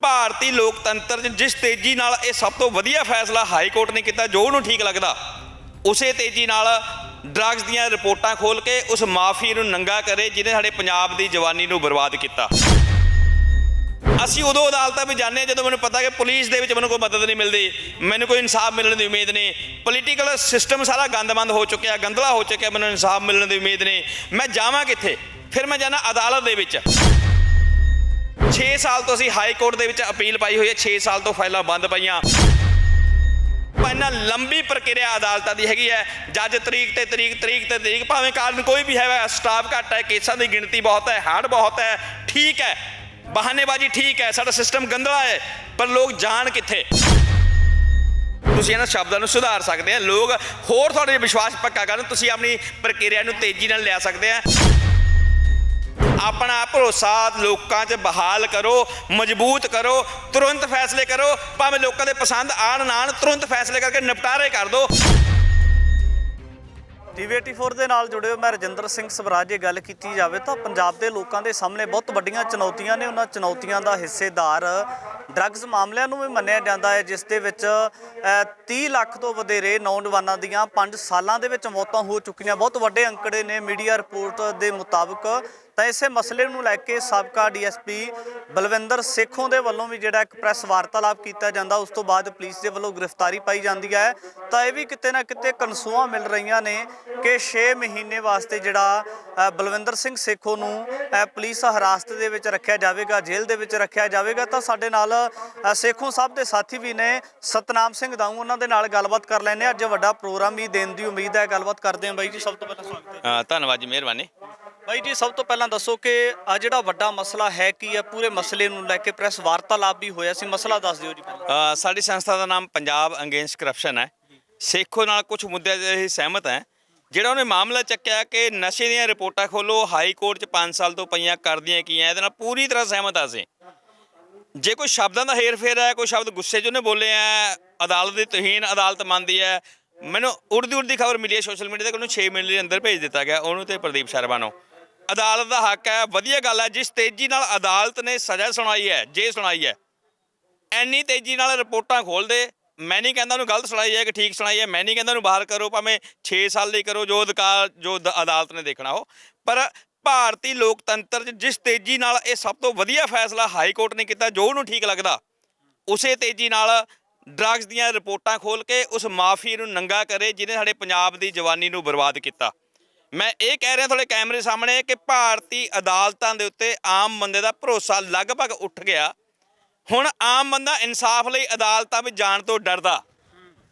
ਭਾਰਤੀ ਲੋਕਤੰਤਰ 'ਚ ਜਿਸ ਤੇਜ਼ੀ ਨਾਲ ਇਹ ਸਭ ਤੋਂ ਵਧੀਆ ਫੈਸਲਾ ਹਾਈ ਕੋਰਟ ਨੇ ਕੀਤਾ, ਜੋ ਉਹਨੂੰ ਠੀਕ ਲੱਗਦਾ, ਉਸੇ ਤੇਜ਼ੀ ਨਾਲ ਡਰੱਗਸ ਦੀਆਂ ਰਿਪੋਰਟਾਂ ਖੋਲ੍ਹ ਕੇ ਉਸ ਮਾਫੀਏ ਨੂੰ ਨੰਗਾ ਕਰੇ ਜਿਹਨੇ ਸਾਡੇ ਪੰਜਾਬ ਦੀ ਜਵਾਨੀ ਨੂੰ ਬਰਬਾਦ ਕੀਤਾ। ਅਸੀਂ ਉਦੋਂ ਅਦਾਲਤਾਂ ਵਿੱਚ ਜਾਂਦੇ ਹਾਂ ਜਦੋਂ ਮੈਨੂੰ ਪਤਾ ਕਿ ਪੁਲਿਸ ਦੇ ਵਿੱਚ ਮੈਨੂੰ ਕੋਈ ਮਦਦ ਨਹੀਂ ਮਿਲਦੀ, ਮੈਨੂੰ ਕੋਈ ਇਨਸਾਫ ਮਿਲਣ ਦੀ ਉਮੀਦ ਨਹੀਂ, ਪੋਲੀਟੀਕਲ ਸਿਸਟਮ ਸਾਰਾ ਗੰਦਮੰਦ ਹੋ ਚੁੱਕਿਆ, ਗੰਦਲਾ ਹੋ ਚੁੱਕਿਆ, ਮੈਨੂੰ ਇਨਸਾਫ ਮਿਲਣ ਦੀ ਉਮੀਦ ਨਹੀਂ। ਮੈਂ ਜਾਵਾਂ ਕਿੱਥੇ? ਫਿਰ ਮੈਂ ਜਾਂਦਾ ਅਦਾਲਤ ਦੇ ਵਿੱਚ। 6 ਸਾਲ ਤੋਂ ਅਸੀਂ ਹਾਈ ਕੋਰਟ ਦੇ ਵਿੱਚ ਅਪੀਲ ਪਾਈ ਹੋਈ ਹੈ, 6 ਸਾਲ ਤੋਂ ਫਾਈਲਾਂ ਬੰਦ ਪਈਆਂ। ਇੰਨਾ ਲੰਬੀ ਪ੍ਰਕਿਰਿਆ ਅਦਾਲਤਾਂ ਦੀ ਹੈਗੀ ਹੈ, ਜੱਜ ਤਰੀਕ ਤੇ ਤਰੀਕ, ਭਾਵੇਂ ਕਾਰਨ ਕੋਈ ਵੀ ਹੈ, ਸਟਾਫ ਘੱਟ ਹੈ, ਕੇਸਾਂ ਦੀ ਗਿਣਤੀ ਬਹੁਤ ਹੈ, ਹੜ ਬਹੁਤ ਹੈ, ਠੀਕ ਹੈ, ਬਹਾਨੇਬਾਜ਼ੀ ਠੀਕ ਹੈ, ਸਾਡਾ ਸਿਸਟਮ ਗੰਦਲਾ ਹੈ, ਪਰ ਲੋਕ ਜਾਣ ਕਿੱਥੇ? ਤੁਸੀਂ ਇਹਨਾਂ ਸ਼ਬਦਾਂ ਨੂੰ ਸੁਧਾਰ ਸਕਦੇ ਆ, ਲੋਕ ਹੋਰ ਤੁਹਾਡੇ ਵਿਸ਼ਵਾਸ ਪੱਕਾ ਕਰਨ, ਤੁਸੀਂ ਆਪਣੀ ਪ੍ਰਕਿਰਿਆ ਨੂੰ ਤੇਜ਼ੀ ਨਾਲ ਲਿਆ ਸਕਦੇ ਆ। ਆਪਣਾ ਭਰੋਸਾ ਲੋਕਾਂ 'ਚ ਬਹਾਲ ਕਰੋ, ਮਜ਼ਬੂਤ ਕਰੋ, ਤੁਰੰਤ ਫੈਸਲੇ ਕਰੋ, ਭਾਵੇਂ ਲੋਕਾਂ ਦੇ ਪਸੰਦ ਆਣ ਨਾ ਆਣ, ਤੁਰੰਤ ਫੈਸਲੇ ਕਰਕੇ ਨਿਪਟਾਰੇ ਕਰ ਦਿਓ। TV84 ਦੇ ਨਾਲ ਜੁੜੇ ਹੋ, ਮੈਂ ਰਜਿੰਦਰ ਸਿੰਘ ਸਵਰਾਜ। ਜੇ ਗੱਲ ਕੀਤੀ ਜਾਵੇ ਤਾਂ ਪੰਜਾਬ ਦੇ ਲੋਕਾਂ ਦੇ ਸਾਹਮਣੇ ਬਹੁਤ ਵੱਡੀਆਂ ਚੁਣੌਤੀਆਂ ਨੇ। ਉਹਨਾਂ ਚੁਣੌਤੀਆਂ ਦਾ ਹਿੱਸੇਦਾਰ ਡਰੱਗਸ ਮਾਮਲਿਆਂ ਨੂੰ ਵੀ ਮੰਨਿਆ ਜਾਂਦਾ ਹੈ, ਜਿਸ ਦੇ ਵਿੱਚ 30 ਲੱਖ ਤੋਂ ਵਧੇਰੇ ਨੌਜਵਾਨਾਂ ਦੀਆਂ 5 ਸਾਲਾਂ ਦੇ ਵਿੱਚ ਮੌਤਾਂ ਹੋ ਚੁੱਕੀਆਂ। ਬਹੁਤ ਵੱਡੇ ਅੰਕੜੇ ਨੇ ਮੀਡੀਆ ਰਿਪੋਰਟ ਦੇ ਮੁਤਾਬਕ। ਤਾਂ ਇਸੇ ਮਸਲੇ ਨੂੰ ਲੈ ਕੇ ਸਾਬਕਾ DSP ਬਲਵਿੰਦਰ ਸੇਖੋਂ ਦੇ ਵੱਲੋਂ ਵੀ ਜਿਹੜਾ ਇੱਕ ਪ੍ਰੈਸ ਵਾਰਤਾਲਾਪ ਕੀਤਾ ਜਾਂਦਾ, ਉਸ ਤੋਂ ਬਾਅਦ ਪੁਲਿਸ ਦੇ ਵੱਲੋਂ ਗ੍ਰਿਫਤਾਰੀ ਪਾਈ ਜਾਂਦੀ ਹੈ। ਤਾਂ ਇਹ ਵੀ ਕਿਤੇ ਨਾ ਕਿਤੇ ਕਨਸੂਆਂ ਮਿਲ ਰਹੀਆਂ ਨੇ ਕਿ 6 ਮਹੀਨੇ ਵਾਸਤੇ ਜਿਹੜਾ ਬਲਵਿੰਦਰ ਸਿੰਘ ਸੇਖੋਂ ਨੂੰ ਪੁਲਿਸ ਹਿਰਾਸਤ ਦੇ ਵਿੱਚ ਰੱਖਿਆ ਜਾਵੇਗਾ, ਜੇਲ੍ਹ ਦੇ ਵਿੱਚ ਰੱਖਿਆ ਜਾਵੇਗਾ। ਤਾਂ ਸਾਡੇ ਨਾਲ ਸੇਖੋਂ ਸਾਹਿਬ ਦੇ ਸਾਥੀ ਵੀ ਨੇ, ਸਤਨਾਮ ਸਿੰਘ ਦਾਊ, ਉਹਨਾਂ ਦੇ ਨਾਲ ਗੱਲਬਾਤ ਕਰ ਲੈਂਦੇ ਹਾਂ। ਅੱਜ ਵੱਡਾ ਪ੍ਰੋਗਰਾਮ ਵੀ ਦੇਣ ਦੀ ਉਮੀਦ ਹੈ, ਗੱਲਬਾਤ ਕਰਦੇ ਹਾਂ। ਬਾਈ ਜੀ, ਸਭ ਤੋਂ ਪਹਿਲਾਂ ਸਵਾਗਤ ਹੈ। ਧੰਨਵਾਦ ਜੀ, ਮਿਹਰਬਾਨੀ। ਬਾਈ ਜੀ, ਸਭ ਤੋਂ ਪਹਿਲਾਂ ਦੱਸੋ ਕਿ ਆ ਜਿਹੜਾ ਵੱਡਾ ਮਸਲਾ ਹੈ ਕੀ ਹੈ? ਪੂਰੇ ਮਸਲੇ ਨੂੰ ਲੈ ਕੇ ਪ੍ਰੈਸ ਵਾਰਤਾਲਾਪ ਵੀ ਹੋਇਆ ਸੀ, ਮਸਲਾ ਦੱਸ ਦਿਓ ਜੀ ਪਹਿਲਾਂ। ਸਾਡੀ ਸੰਸਥਾ ਦਾ ਨਾਮ ਪੰਜਾਬ ਅਗੇਂਸਟ ਕਰਪਸ਼ਨ ਹੈ। ਸੇਖੋਂ ਨਾਲ ਕੁਝ ਮੁੱਦਿਆਂ 'ਤੇ ਅਸੀਂ ਸਹਿਮਤ ਹੈ। ਜਿਹੜਾ ਉਹਨੇ ਮਾਮਲਾ ਚੱਕਿਆ ਕਿ ਨਸ਼ੇ ਦੀਆਂ ਰਿਪੋਰਟਾਂ ਖੋਲ੍ਹੋ, ਹਾਈ ਕੋਰਟ 'ਚ 5 ਸਾਲ ਤੋਂ ਪਈਆਂ, ਕਰਦੀਆਂ ਕੀ ਹੈ, ਇਹਦੇ ਨਾਲ ਪੂਰੀ ਤਰ੍ਹਾਂ ਸਹਿਮਤ ਆ ਅਸੀਂ। ਜੇ ਕੋਈ ਸ਼ਬਦਾਂ ਦਾ ਹੇਰ ਫੇਰ ਹੈ, ਕੋਈ ਸ਼ਬਦ ਗੁੱਸੇ 'ਚ ਉਹਨੇ ਬੋਲੇ ਹੈ, ਅਦਾਲਤ ਦੀ ਤੋਹੀਨ ਅਦਾਲਤ ਮੰਨਦੀ ਹੈ। ਮੈਨੂੰ ਉੜਦੀ ਖਬਰ ਮਿਲੀ ਹੈ ਸੋਸ਼ਲ ਮੀਡੀਆ 'ਤੇ ਕਿ ਉਹਨੂੰ 6 ਮਹੀਨੇ ਦੇ ਅੰਦਰ ਭੇਜ ਦਿੱਤਾ ਗਿਆ, ਉਹਨੂੰ ਤੇ ਪ੍ਰਦੀਪ ਸ਼ਰਮਾ ਨੂੰ। ਅਦਾਲਤ ਦਾ ਹੱਕ ਹੈ, ਵਧੀਆ ਗੱਲ ਹੈ। ਜਿਸ ਤੇਜ਼ੀ ਨਾਲ ਅਦਾਲਤ ਨੇ ਸਜ਼ਾ ਸੁਣਾਈ ਹੈ, ਜੇ ਸੁਣਾਈ ਹੈ, ਇੰਨੀ ਤੇਜ਼ੀ ਨਾਲ ਰਿਪੋਰਟਾਂ ਖੋਲ੍ਹਦੇ। ਮੈਂ ਨਹੀਂ ਕਹਿੰਦਾ ਉਹਨੂੰ ਗਲਤ ਸੁਣਾਈ ਹੈ ਕਿ ਠੀਕ ਸੁਣਾਈ ਹੈ, ਮੈਂ ਨਹੀਂ ਕਹਿੰਦਾ ਉਹਨੂੰ ਬਾਹਰ ਕਰੋ, ਭਾਵੇਂ 6 ਸਾਲ ਲਈ ਕਰੋ, ਜੋ ਅਦਾਲਤ ਨੇ ਦੇਖਣਾ ਉਹ। ਪਰ ਭਾਰਤੀ ਲੋਕਤੰਤਰ 'ਚ ਜਿਸ ਤੇਜ਼ੀ ਨਾਲ ਇਹ ਸਭ ਤੋਂ ਵਧੀਆ ਫੈਸਲਾ ਹਾਈ ਕੋਰਟ ਨੇ ਕੀਤਾ, ਜੋ ਉਹਨੂੰ ਠੀਕ ਲੱਗਦਾ, ਉਸੇ ਤੇਜ਼ੀ ਨਾਲ ਡਰੱਗਸ ਦੀਆਂ ਰਿਪੋਰਟਾਂ ਖੋਲ੍ਹ ਕੇ ਉਸ ਮਾਫੀਏ ਨੂੰ ਨੰਗਾ ਕਰੇ ਜਿਹਨੇ ਸਾਡੇ ਪੰਜਾਬ ਦੀ ਜਵਾਨੀ ਨੂੰ ਬਰਬਾਦ ਕੀਤਾ। ਮੈਂ ਇਹ ਕਹਿ ਰਿਹਾ ਤੁਹਾਡੇ ਕੈਮਰੇ ਸਾਹਮਣੇ ਕਿ ਭਾਰਤੀ ਅਦਾਲਤਾਂ ਦੇ ਉੱਤੇ ਆਮ ਬੰਦੇ ਦਾ ਭਰੋਸਾ ਲਗਭਗ ਉੱਠ ਗਿਆ। ਹੁਣ ਆਮ ਬੰਦਾ ਇਨਸਾਫ ਲਈ ਅਦਾਲਤਾਂ ਵਿੱਚ ਜਾਣ ਤੋਂ ਡਰਦਾ।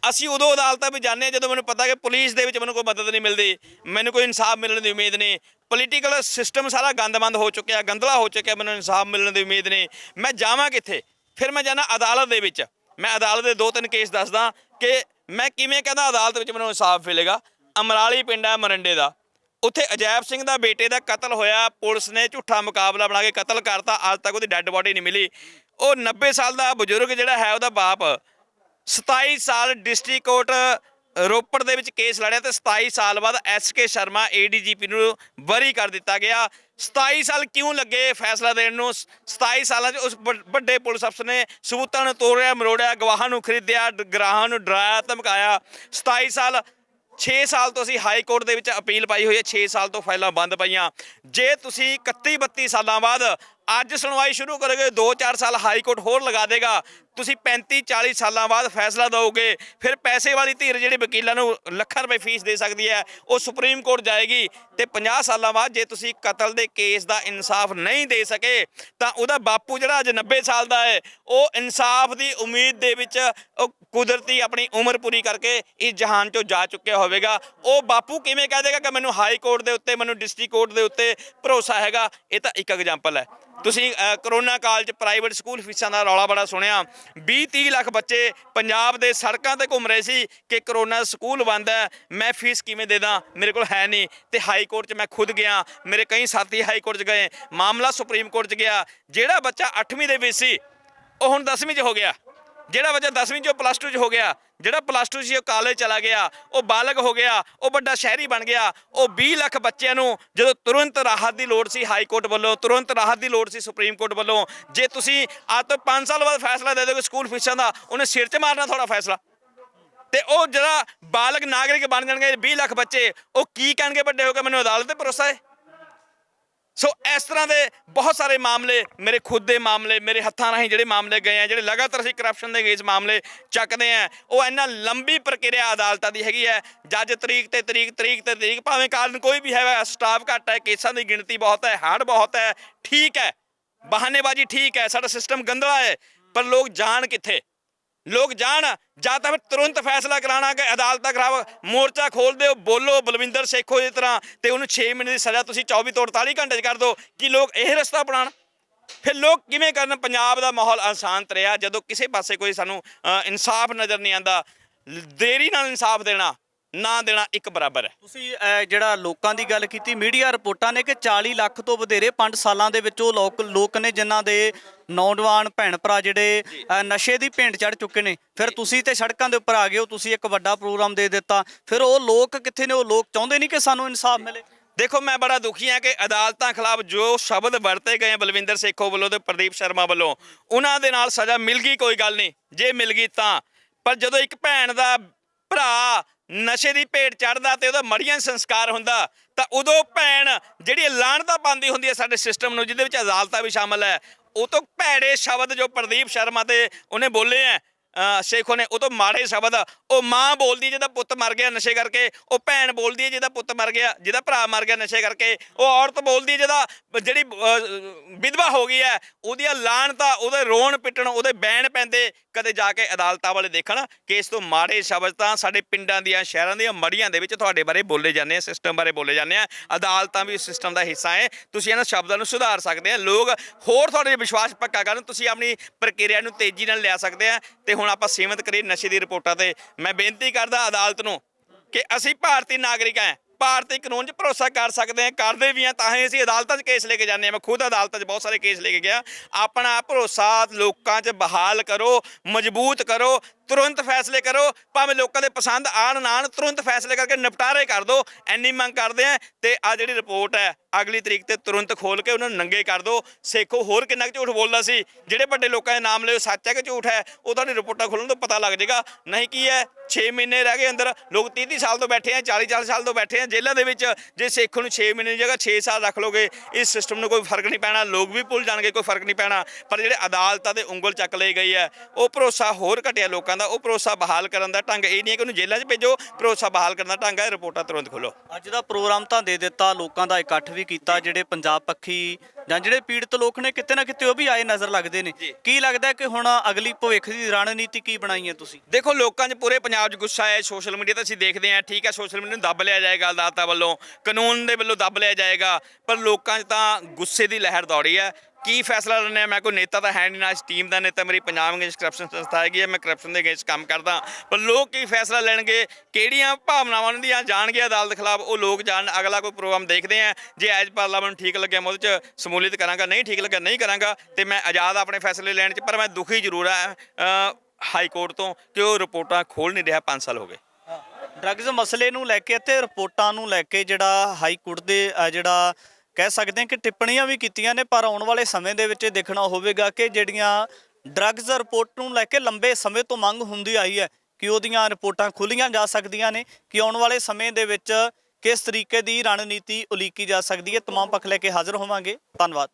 ਅਸੀਂ ਉਦੋਂ ਅਦਾਲਤਾਂ ਵਿੱਚ ਜਾਂਦੇ ਹਾਂ ਜਦੋਂ ਮੈਨੂੰ ਪਤਾ ਕਿ ਪੁਲਿਸ ਦੇ ਵਿੱਚ ਮੈਨੂੰ ਕੋਈ ਮਦਦ ਨਹੀਂ ਮਿਲਦੀ, ਮੈਨੂੰ ਕੋਈ ਇਨਸਾਫ ਮਿਲਣ ਦੀ ਉਮੀਦ ਨਹੀਂ, ਪੋਲੀਟੀਕਲ ਸਿਸਟਮ ਸਾਰਾ ਗੰਦਮੰਦ ਹੋ ਚੁੱਕਿਆ, ਗੰਦਲਾ ਹੋ ਚੁੱਕਿਆ, ਮੈਨੂੰ ਇਨਸਾਫ ਮਿਲਣ ਦੀ ਉਮੀਦ ਨਹੀਂ। ਮੈਂ ਜਾਵਾਂ ਕਿੱਥੇ? ਫਿਰ ਮੈਂ ਜਾਂਦਾ ਅਦਾਲਤ ਦੇ ਵਿੱਚ। ਮੈਂ ਅਦਾਲਤ ਦੇ 2-3 ਕੇਸ ਦੱਸਦਾ ਕਿ ਮੈਂ ਕਿਵੇਂ ਕਹਿੰਦਾ ਅਦਾਲਤ ਵਿੱਚ ਮੈਨੂੰ ਇਨਸਾਫ ਮਿਲੇਗਾ। ਅਮਰਾਲੀ ਪਿੰਡ ਹੈ ਮਰਿੰਡੇ ਦਾ, ਉੱਥੇ ਅਜੈਬ ਸਿੰਘ ਦਾ ਬੇਟੇ ਦਾ ਕਤਲ ਹੋਇਆ। ਪੁਲਿਸ ਨੇ ਝੂਠਾ ਮੁਕਾਬਲਾ ਬਣਾ ਕੇ ਕਤਲ ਕਰਤਾ, ਅੱਜ ਤੱਕ ਉਹਦੀ ਡੈੱਡ ਬੋਡੀ ਨਹੀਂ ਮਿਲੀ। ਉਹ 90 ਸਾਲ ਦਾ ਬਜ਼ੁਰਗ ਜਿਹੜਾ ਹੈ, ਉਹਦਾ ਬਾਪ 27 ਸਾਲ ਡਿਸਟ੍ਰਿਕਟ ਕੋਰਟ ਰੋਪੜ ਦੇ ਵਿੱਚ ਕੇਸ ਲੜਿਆ ਤੇ 27 ਸਾਲ ਬਾਅਦ SK ਸ਼ਰਮਾ ADGP ਨੂੰ ਬਰੀ ਕਰ ਦਿੱਤਾ ਗਿਆ। 27 ਸਾਲ ਕਿਉਂ ਲੱਗੇ ਫੈਸਲਾ ਦੇਣ ਨੂੰ? 27 ਸਾਲਾਂ 'ਚ ਉਸ ਵੱਡੇ ਪੁਲਿਸ ਅਫਸਰ ਨੇ ਸਬੂਤਾਂ ਨੂੰ ਤੋੜਿਆ, ਮਰੋੜਿਆ, ਗਵਾਹਾਂ ਨੂੰ ਖਰੀਦਿਆ, ਗਰਾਹਾਂ ਨੂੰ ਡਰਾਇਆ, ਧਮਕਾਇਆ। 27 ਸਾਲ 6 ਸਾਲ ਤੋਂ ਅਸੀਂ ਹਾਈ ਕੋਰਟ ਦੇ ਵਿੱਚ ਅਪੀਲ ਪਾਈ ਹੋਈ ਹੈ, 6 ਸਾਲ ਤੋਂ ਫਾਈਲਾਂ ਬੰਦ ਪਈਆਂ। ਜੇ ਤੁਸੀਂ 31-32 ਸਾਲਾਂ ਬਾਅਦ ਅੱਜ ਸੁਣਵਾਈ ਸ਼ੁਰੂ ਕਰੋਗੇ, 2-4 ਸਾਲ ਹਾਈ ਕੋਰਟ ਹੋਰ ਲਗਾ ਦੇਗਾ। ਤੁਸੀਂ 35-40 ਸਾਲਾਂ ਬਾਅਦ ਫੈਸਲਾ ਦਿਓਗੇ। ਫਿਰ ਪੈਸੇ ਵਾਲੀ ਧਿਰ ਜਿਹੜੀ ਵਕੀਲਾਂ ਨੂੰ ਲੱਖਾਂ ਰੁਪਏ ਫੀਸ ਦੇ ਸਕਦੀ ਹੈ, ਉਹ ਸੁਪਰੀਮ ਕੋਰਟ ਜਾਏਗੀ। ਤੇ 50 ਸਾਲਾਂ ਬਾਅਦ ਜੇ ਤੁਸੀਂ ਕਤਲ ਦੇ ਕੇਸ ਦਾ ਇਨਸਾਫ ਨਹੀਂ ਦੇ ਸਕੇ ਤਾਂ ਉਹਦਾ ਬਾਪੂ ਜਿਹੜਾ ਅੱਜ 90 ਸਾਲ ਦਾ ਹੈ, ਉਹ ਇਨਸਾਫ ਦੀ ਉਮੀਦ ਦੇ ਵਿੱਚ ਉਹ ਕੁਦਰਤੀ ਆਪਣੀ ਉਮਰ ਪੂਰੀ ਕਰਕੇ ਇਸ ਜਹਾਨ 'ਚੋਂ ਜਾ ਚੁੱਕਿਆ ਹੋਵੇਗਾ। ਉਹ ਬਾਪੂ ਕਿਵੇਂ ਕਹਿ ਦੇਗਾ ਕਿ ਮੈਨੂੰ ਹਾਈ ਕੋਰਟ ਦੇ ਉੱਤੇ, ਮੈਨੂੰ ਡਿਸਟ੍ਰਿਕਟ ਕੋਰਟ ਦੇ ਉੱਤੇ ਭਰੋਸਾ ਹੈਗਾ? ਇਹ ਤਾਂ ਇੱਕ ਐਗਜ਼ਾਮਪਲ ਹੈ। ਤੁਸੀਂ ਕਰੋਨਾ ਕਾਲ 'ਚ ਪ੍ਰਾਈਵੇਟ ਸਕੂਲ ਫੀਸਾਂ ਦਾ ਰੌਲਾ ਬੜਾ ਸੁਣਿਆ। 20-30 ਲੱਖ ਬੱਚੇ ਪੰਜਾਬ ਦੇ ਸੜਕਾਂ 'ਤੇ ਘੁੰਮ ਰਹੇ ਸੀ ਕਿ ਕਰੋਨਾ ਸਕੂਲ ਬੰਦ ਹੈ, ਮੈਂ ਫੀਸ ਕਿਵੇਂ ਦੇ ਦਾਂ, ਮੇਰੇ ਕੋਲ ਹੈ ਨਹੀਂ। ਤੇ ਹਾਈ ਕੋਰਟ 'ਚ ਮੈਂ ਖੁਦ ਗਿਆ, ਮੇਰੇ ਕਈ ਸਾਥੀ ਹਾਈ ਕੋਰਟ 'ਚ ਗਏ, ਮਾਮਲਾ ਸੁਪਰੀਮ ਕੋਰਟ 'ਚ ਗਿਆ। ਜਿਹੜਾ ਬੱਚਾ 8ਵੀਂ ਦੇ ਵਿੱਚ ਸੀ, ਉਹ ਹੁਣ 10ਵੀਂ 'ਚ ਹੋ ਗਿਆ। ਜਿਹੜਾ ਬੱਚਾ 10ਵੀਂ ਚੋਂ ਪਲੱਸ 2 ਚ ਹੋ ਗਿਆ, ਜਿਹੜਾ ਪਲੱਸ 2 ਸੀ ਉਹ ਕਾਲਜ ਚਲਾ ਗਿਆ, ਉਹ ਬਾਲਗ ਹੋ ਗਿਆ, ਉਹ ਵੱਡਾ ਸ਼ਹਿਰੀ ਬਣ ਗਿਆ, ਉਹ 20 ਲੱਖ ਬੱਚਿਆਂ ਨੂੰ ਜਦੋਂ ਤੁਰੰਤ ਰਾਹਤ ਦੀ ਲੋੜ ਸੀ ਹਾਈ ਕੋਰਟ ਵੱਲੋਂ, ਤੁਰੰਤ ਰਾਹਤ ਦੀ ਲੋੜ ਸੀ ਸੁਪਰੀਮ ਕੋਰਟ ਵੱਲੋਂ, ਜੇ ਤੁਸੀਂ ਅੱਜ ਤੋਂ 5 ਸਾਲ ਬਾਅਦ ਫੈਸਲਾ ਦੇ ਦਿਓਗੇ ਸਕੂਲ ਫੀਸਾਂ ਦਾ, ਉਹਨੇ ਸਿਰ 'ਚ ਮਾਰਨਾ ਤੁਹਾਡਾ ਫੈਸਲਾ। ਤੇ ਉਹ ਜਿਹੜਾ ਬਾਲਗ ਨਾਗਰਿਕ ਬਣ ਜਾਣਗੇ 20 ਲੱਖ ਬੱਚੇ, ਉਹ ਕੀ ਕਹਿਣਗੇ ਵੱਡੇ ਹੋ ਕੇ ਮੈਨੂੰ ਅਦਾਲਤ ਤੇ ਭਰੋਸਾ ਹੈ। ਸੋ ਇਸ ਤਰ੍ਹਾਂ ਦੇ ਬਹੁਤ ਸਾਰੇ ਮਾਮਲੇ, ਮੇਰੇ ਖੁਦ ਦੇ ਮਾਮਲੇ, ਮੇਰੇ ਹੱਥਾਂ ਰਾਹੀਂ ਜਿਹੜੇ ਮਾਮਲੇ ਗਏ ਆ, ਜਿਹੜੇ ਲਗਾਤਾਰ ਅਸੀਂ ਕਰਪਸ਼ਨ ਦੇ ਅਗੇਂਸਟ ਮਾਮਲੇ ਚੱਕਦੇ ਆ, ਉਹ ਇੰਨਾ ਲੰਬੀ ਪ੍ਰਕਿਰਿਆ ਅਦਾਲਤਾਂ ਦੀ ਹੈਗੀ ਹੈ। ਜੱਜ ਤਰੀਕ ਤੇ ਤਰੀਕ, ਭਾਵੇਂ ਕਾਰਨ ਕੋਈ ਵੀ ਹੈ, ਸਟਾਫ ਘੱਟ ਹੈ, ਕੇਸਾਂ ਦੀ ਗਿਣਤੀ ਬਹੁਤ ਹੈ, ਹੜ ਬਹੁਤ ਹੈ, ਠੀਕ ਹੈ, ਬਹਾਨੇਬਾਜ਼ੀ ਠੀਕ ਹੈ, ਸਾਡਾ ਸਿਸਟਮ ਗੰਦਲਾ ਹੈ, ਪਰ ਲੋਕ ਜਾਣ ਕਿੱਥੇ? ਲੋਕ ਜਾਣ ਜਾਂ ਤਾਂ ਫਿਰ ਤੁਰੰਤ ਫੈਸਲਾ ਕਰਾਉਣਾ ਕਿ ਅਦਾਲਤਾਂ ਖਰਾਬ, ਮੋਰਚਾ ਖੋਲ ਦਿਓ, ਬੋਲੋ ਬਲਵਿੰਦਰ ਸੇਖੋ ਦੀ ਤਰ੍ਹਾਂ, ਤੇ ਉਹਨੂੰ 6 ਮਹੀਨੇ ਦੀ ਸਜ਼ਾ ਤੁਸੀਂ 24 ਤੋਂ 48 ਘੰਟੇ 'ਚ ਕਰ ਦਿਓ। ਕੀ ਲੋਕ ਇਹ ਰਸਤਾ ਅਪਣਾਉਣ? ਫਿਰ ਲੋਕ ਕਿਵੇਂ ਕਰਨ? ਪੰਜਾਬ ਦਾ ਮਾਹੌਲ ਅਸ਼ਾਂਤ ਰਿਹਾ ਜਦੋਂ ਕਿਸੇ ਪਾਸੇ ਕੋਈ ਸਾਨੂੰ ਇਨਸਾਫ ਨਜ਼ਰ ਨਹੀਂ ਆਉਂਦਾ। ਦੇਰੀ ਨਾਲ ਇਨਸਾਫ ਦੇਣਾ ਨਾ ਦੇਣਾ ਇੱਕ ਬਰਾਬਰ ਹੈ। ਤੁਸੀਂ ਜਿਹੜਾ ਲੋਕਾਂ ਦੀ ਗੱਲ ਕੀਤੀ, ਮੀਡੀਆ ਰਿਪੋਰਟਾਂ ਨੇ ਕਿ 40 ਲੱਖ ਤੋਂ ਵਧੇਰੇ 5 ਸਾਲਾਂ ਦੇ ਵਿੱਚ ਉਹ ਲੋਕ ਨੇ ਜਿਨ੍ਹਾਂ ਦੇ ਨੌਜਵਾਨ ਭੈਣ ਭਰਾ ਜਿਹੜੇ ਨਸ਼ੇ ਦੀ ਭੇਂਟ ਚੜ੍ਹ ਚੁੱਕੇ ਨੇ। ਫਿਰ ਤੁਸੀਂ ਤੇ ਸੜਕਾਂ ਦੇ ਉੱਪਰ ਆ ਗਏ ਹੋ, ਤੁਸੀਂ ਇੱਕ ਵੱਡਾ ਪ੍ਰੋਗਰਾਮ ਦੇ ਦਿੱਤਾ, ਫਿਰ ਉਹ ਲੋਕ ਕਿੱਥੇ ਨੇ? ਉਹ ਲੋਕ ਚਾਹੁੰਦੇ ਨਹੀਂ ਕਿ ਸਾਨੂੰ ਇਨਸਾਫ ਮਿਲੇ। ਦੇਖੋ, ਮੈਂ ਬੜਾ ਦੁਖੀ ਹਾਂ ਕਿ ਅਦਾਲਤਾਂ ਖਿਲਾਫ ਜੋ ਸ਼ਬਦ ਵਰਤੇ ਗਏ ਬਲਵਿੰਦਰ ਸੇਖੋ ਵੱਲੋਂ ਤੇ ਪ੍ਰਦੀਪ ਸ਼ਰਮਾ ਵੱਲੋਂ, ਉਹਨਾਂ ਦੇ ਨਾਲ ਸਜ਼ਾ ਮਿਲ ਗਈ ਕੋਈ ਗੱਲ ਨਹੀਂ, ਜੇ ਮਿਲ ਗਈ ਤਾਂ। ਪਰ ਜਦੋਂ ਇੱਕ ਭੈਣ ਦਾ ਭਰਾ ਨਸ਼ੇ ਦੀ ਭੇਟ ਚੜ੍ਹਦਾ ਤੇ ਉਹਦਾ ਮੜੀਆਂ ਸੰਸਕਾਰ ਹੁੰਦਾ, ਤਾਂ ਉਦੋਂ ਭੈਣ ਜਿਹੜੀ ਲਾਹਨਤਾਂ ਪਾਉਂਦੀ ਹੁੰਦੀ ਹੈ ਸਾਡੇ ਸਿਸਟਮ ਨੂੰ, ਜਿਹਦੇ ਵਿੱਚ ਅਦਾਲਤਾਂ ਵੀ ਸ਼ਾਮਲ ਹੈ, ਉਹ ਤੋਂ ਭੈੜੇ ਸ਼ਬਦ ਜੋ ਪ੍ਰਦੀਪ ਸ਼ਰਮਾ ਤੇ ਉਹਨੇ ਬੋਲੇ ਹੈ ਸੇਖੋ ਨੇ, ਉਹ ਤੋਂ ਮਾੜੇ ਸ਼ਬਦ ਉਹ ਮਾਂ ਬੋਲਦੀ ਜਿਹਦਾ ਪੁੱਤ ਮਰ ਗਿਆ ਨਸ਼ੇ ਕਰਕੇ, ਉਹ ਭੈਣ ਬੋਲਦੀ ਹੈ ਜਿਹਦਾ ਪੁੱਤ ਮਰ ਗਿਆ, ਜਿਹਦਾ ਭਰਾ ਮਰ ਗਿਆ ਨਸ਼ੇ ਕਰਕੇ, ਉਹ ਔਰਤ ਬੋਲਦੀ ਹੈ ਜਿਹਦਾ ਜਿਹੜੀ ਵਿਧਵਾ ਹੋ ਗਈ ਹੈ, ਉਹਦੀਆਂ ਲਾਹਨਤਾਂ, ਉਹਦੇ ਰੋਣ ਪਿੱਟਣ, ਉਹਦੇ ਬੈਣ ਪੈਂਦੇ। ਕਦੇ ਜਾ ਕੇ ਅਦਾਲਤਾਂ ਵਾਲੇ ਦੇਖਣ ਕਿ ਇਸ ਤੋਂ ਮਾੜੇ ਸ਼ਬਦ ਤਾਂ ਸਾਡੇ ਪਿੰਡਾਂ ਦੀਆਂ, ਸ਼ਹਿਰਾਂ ਦੀਆਂ ਮੜੀਆਂ ਦੇ ਵਿੱਚ ਤੁਹਾਡੇ ਬਾਰੇ ਬੋਲੇ ਜਾਂਦੇ ਆ, ਸਿਸਟਮ ਬਾਰੇ ਬੋਲੇ ਜਾਂਦੇ ਆ। ਅਦਾਲਤਾਂ ਵੀ ਇਸ ਸਿਸਟਮ ਦਾ ਹਿੱਸਾ ਹੈ। ਤੁਸੀਂ ਇਹਨਾਂ ਸ਼ਬਦਾਂ ਨੂੰ ਸੁਧਾਰ ਸਕਦੇ ਆ, ਲੋਕ ਹੋਰ ਤੁਹਾਡੇ ਵਿਸ਼ਵਾਸ ਪੱਕਾ ਕਰਨ, ਤੁਸੀਂ ਆਪਣੀ ਪ੍ਰਕਿਰਿਆ ਨੂੰ ਤੇਜ਼ੀ ਨਾਲ ਲਿਆ ਸਕਦੇ ਆ। ਤੇ ਹੁਣ ਆਪਾਂ ਸੀਮਤ ਕਰੀਏ ਨਸ਼ੇ ਦੀ ਰਿਪੋਰਟਾਂ ਤੇ। ਮੈਂ ਬੇਨਤੀ ਕਰਦਾ ਅਦਾਲਤ ਨੂੰ ਕਿ ਅਸੀਂ ਭਾਰਤੀ ਨਾਗਰਿਕ ਹਾਂ, ਭਾਰਤੀ ਕਾਨੂੰਨ 'ਚ ਭਰੋਸਾ ਕਰ ਸਕਦੇ ਹਾਂ, ਕਰਦੇ ਵੀ ਹਾਂ, ਤਾਂ ਹੀ ਅਸੀਂ ਅਦਾਲਤਾਂ 'ਚ ਕੇਸ ਲੈ ਕੇ ਜਾਂਦੇ ਹਾਂ। ਮੈਂ ਖੁਦ ਅਦਾਲਤਾਂ 'ਚ ਬਹੁਤ ਸਾਰੇ ਕੇਸ ਲੈ ਕੇ ਗਿਆ। ਆਪਣਾ ਭਰੋਸਾ ਲੋਕਾਂ 'ਚ ਬਹਾਲ ਕਰੋ, ਮਜ਼ਬੂਤ ਕਰੋ, ਤੁਰੰਤ ਫੈਸਲੇ ਕਰੋ, ਭਾਵੇਂ ਲੋਕਾਂ ਦੇ ਪਸੰਦ ਆਣ ਨਾ ਆਣ, ਤੁਰੰਤ ਫੈਸਲੇ ਕਰਕੇ ਨਿਪਟਾਰੇ ਕਰ ਦਿਓ, ਇੰਨੀ ਮੰਗ ਕਰਦੇ ਆ। ਤੇ ਆ ਜਿਹੜੀ ਰਿਪੋਰਟ ਹੈ ਅਗਲੀ ਤਰੀਕ ਤੇ ਤੁਰੰਤ ਖੋਲ ਕੇ ਉਹਨਾਂ ਨੂੰ ਨੰਗੇ ਕਰ ਦਿਓ। ਸੇਖੋ ਹੋਰ ਕਿੰਨਾ ਕੁ ਝੂਠ ਬੋਲਦਾ ਸੀ, ਜਿਹੜੇ ਵੱਡੇ ਲੋਕਾਂ ਦੇ ਨਾਮ ਲਿਓ, ਸੱਚ ਹੈ ਕਿ ਝੂਠ ਹੈ, ਉਹ ਤੁਹਾਡੀ ਰਿਪੋਰਟਾਂ ਖੋਲ੍ਹਣ ਤੋਂ ਪਤਾ ਲੱਗ ਜਾਏਗਾ। ਨਹੀਂ ਕੀ ਹੈ, 6 ਮਹੀਨੇ ਰਹਿ ਗਏ ਅੰਦਰ, ਲੋਕ 30 ਸਾਲ ਤੋਂ ਬੈਠੇ ਆ, 40 ਸਾਲ ਤੋਂ ਬੈਠੇ ਆ ਜੇਲ੍ਹਾਂ ਦੇ ਵਿੱਚ। ਜੇ ਸੇਖੋ ਨੂੰ 6 ਮਹੀਨੇ ਦੀ ਜਗ੍ਹਾ 6 ਸਾਲ ਰੱਖ ਲੋਗੇ, ਇਸ ਸਿਸਟਮ ਨੂੰ ਕੋਈ ਫਰਕ ਨਹੀਂ ਪੈਣਾ, ਲੋਕ ਵੀ ਭੁੱਲ ਜਾਣਗੇ, ਕੋਈ ਫਰਕ ਨਹੀਂ ਪੈਣਾ। ਪਰ ਜਿਹੜੇ ਅਦਾਲਤਾਂ ਦੇ ਉਂਗਲ ਚੱਕ ਲਈ ਗਈ ਹੈ, ਉਹ ਭਰੋਸਾ ਹੋਰ ਘਟਿਆ ਲੋਕਾਂ ਦਾ। ਉਹ ਭਰੋਸਾ ਬਹਾਲ ਕਰਨ ਦਾ ਢੰਗ ਇਹ ਨਹੀਂ ਹੈ ਕਿ ਉਹਨੂੰ ਜੇਲ੍ਹਾਂ 'ਚ ਭੇਜੋ, ਭਰੋਸਾ ਬਹਾਲ ਕਰਨ ਦਾ ਢੰਗ ਹੈ ਰਿਪੋਰਟਾਂ ਤੁਰੰਤ ਖੋਲ੍ਹੋ। ਅੱਜ ਦਾ ਪ੍ਰੋਗਰਾਮ ਤਾਂ ਦੇ ਦਿੱਤਾ, ਲੋਕਾਂ ਦਾ ਇਕੱਠ ਵੀ ਕੀਤਾ, ਜਿਹੜੇ ਪੰਜਾਬ ਪੱਖੀ ਜਾਂ ਜਿਹੜੇ ਪੀੜਤ ਲੋਕ ਨੇ ਕਿਤੇ ਨਾ ਕਿਤੇ ਉਹ ਵੀ ਆਏ ਨਜ਼ਰ ਲੱਗਦੇ ਨੇ। ਕੀ ਲੱਗਦਾ ਕਿ ਹੁਣ ਅਗਲੀ ਭਵਿੱਖ ਦੀ ਰਣਨੀਤੀ ਕੀ ਬਣਾਈ ਹੈ ਤੁਸੀਂ? ਦੇਖੋ, ਲੋਕਾਂ 'ਚ ਪੂਰੇ ਪੰਜਾਬ 'ਚ ਗੁੱਸਾ ਹੈ। ਸੋਸ਼ਲ ਮੀਡੀਆ ਤੇ ਅਸੀਂ ਦੇਖਦੇ ਹਾਂ, ਠੀਕ ਹੈ, ਸੋਸ਼ਲ ਮੀਡੀਆ ਨੂੰ ਦੱਬ ਲਿਆ ਜਾਏਗਾ ਅਦਾਲਤਾਂ ਵੱਲੋਂ, ਕਾਨੂੰਨ ਦੇ ਵੱਲੋਂ ਦੱਬ ਲਿਆ ਜਾਏਗਾ, ਪਰ ਲੋਕਾਂ 'ਚ ਤਾਂ ਗੁੱਸੇ ਦੀ ਲਹਿਰ ਦੌੜੀ ਹੈ। ਕੀ ਫੈਸਲਾ ਲੈਣਾ ਹੈ? ਮੈਂ ਕੋਈ ਨੇਤਾ ਤਾਂ ਹੈ ਨਹੀਂ, ਨਾ ਇਸ ਟੀਮ ਦਾ ਨੇਤਾ ਮੇਰੀ ਪੰਜਾਬ ਅਗੇਂਸਟ ਕਰਪਸ਼ਨ ਸੰਸਥਾ ਹੈਗੀ ਹੈ, ਮੈਂ ਕਰਪਸ਼ਨ ਦੇ ਅਗੇਂਸਟ ਕੰਮ ਕਰਦਾ। ਪਰ ਲੋਕ ਕੀ ਫੈਸਲਾ ਲੈਣਗੇ, ਕਿਹੜੀਆਂ ਭਾਵਨਾਵਾਂ ਦੀਆਂ ਜਾਣਗੇ ਅਦਾਲਤ ਖਿਲਾਫ, ਉਹ ਲੋਕ ਜਾਣ। ਅਗਲਾ ਕੋਈ ਪ੍ਰੋਗਰਾਮ ਦੇਖਦੇ ਆ, ਜੇ ਐਜ ਪਾਰਲੀਮੈਂਟ ਠੀਕ ਲੱਗਿਆ ਮੈਂ ਉਹਦੇ 'ਚ ਸਮੂਲੀਅਤ ਕਰਾਂਗਾ, ਨਹੀਂ ਠੀਕ ਲੱਗਿਆ ਨਹੀਂ ਕਰਾਂਗਾ। ਤੇ ਮੈਂ ਆਜ਼ਾਦ ਆਪਣੇ ਫੈਸਲੇ ਲੈਣ 'ਚ, ਪਰ ਮੈਂ ਦੁਖੀ ਜ਼ਰੂਰ ਹਾਂ ਹਾਈ ਕੋਰਟ ਤੋਂ ਕਿ ਉਹ ਰਿਪੋਰਟਾਂ ਖੋਲ੍ਹ ਨਹੀਂ ਰਿਹਾ। 5 ਸਾਲ ਹੋ ਗਏ। ਡਰੱਗਸ ਮਸਲੇ ਨੂੰ ਲੈ ਕੇ ਅਤੇ ਰਿਪੋਰਟਾਂ ਨੂੰ ਲੈ ਕੇ ਜਿਹੜਾ ਹਾਈ ਕੋਰਟ ਦੇ ਜਿਹੜਾ ਕਹਿ ਸਕਦੇ ਹਾਂ ਕਿ ਟਿੱਪਣੀਆਂ ਵੀ ਕੀਤੀਆਂ ਨੇ, ਪਰ ਆਉਣ ਵਾਲੇ ਸਮੇਂ ਦੇ ਵਿੱਚ ਦੇਖਣਾ ਹੋਵੇਗਾ ਕਿ ਜਿਹੜੀਆਂ ਡਰੱਗਸ ਰਿਪੋਰਟ ਨੂੰ ਲੈ ਕੇ ਲੰਬੇ ਸਮੇਂ ਤੋਂ ਮੰਗ ਹੁੰਦੀ ਆਈ ਹੈ ਕਿ ਉਹਦੀਆਂ ਰਿਪੋਰਟਾਂ ਖੋਲ੍ਹੀਆਂ ਜਾ ਸਕਦੀਆਂ ਨੇ, ਕਿ ਆਉਣ ਵਾਲੇ ਸਮੇਂ ਦੇ ਵਿੱਚ ਕਿਸ ਤਰੀਕੇ ਦੀ ਰਣਨੀਤੀ ਉਲੀਕੀ ਜਾ ਸਕਦੀ ਹੈ। ਤਮਾਮ ਪੱਖ ਲੈ ਕੇ ਹਾਜ਼ਰ ਹੋਵਾਂਗੇ। ਧੰਨਵਾਦ।